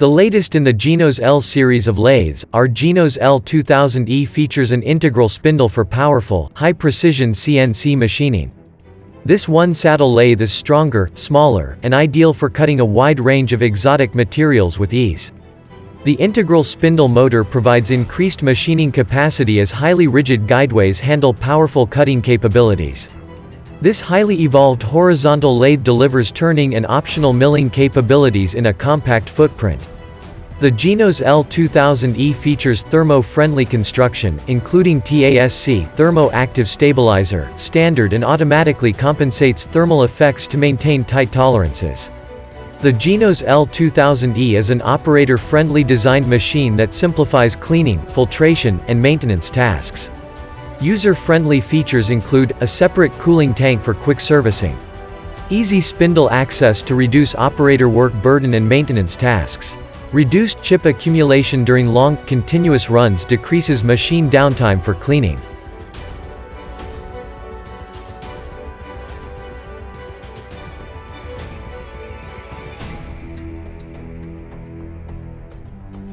The latest in the GENOS L series of lathes, our GENOS L2000-e features an integral spindle for powerful, high-precision CNC machining. This one-saddle lathe is stronger, smaller, and ideal for cutting a wide range of exotic materials with ease. The integral spindle motor provides increased machining capacity as highly rigid guideways handle powerful cutting capabilities. This highly evolved horizontal lathe delivers turning and optional milling capabilities in a compact footprint. The GENOS L2000-e features thermo-friendly construction, including TASC thermo-active stabilizer, standard and automatically compensates thermal effects to maintain tight tolerances. The GENOS L2000-e is an operator-friendly designed machine that simplifies cleaning, filtration, and maintenance tasks. User-friendly features include, a separate cooling tank for quick servicing, easy spindle access to reduce operator work burden and maintenance tasks. Reduced chip accumulation during long, continuous runs decreases machine downtime for cleaning.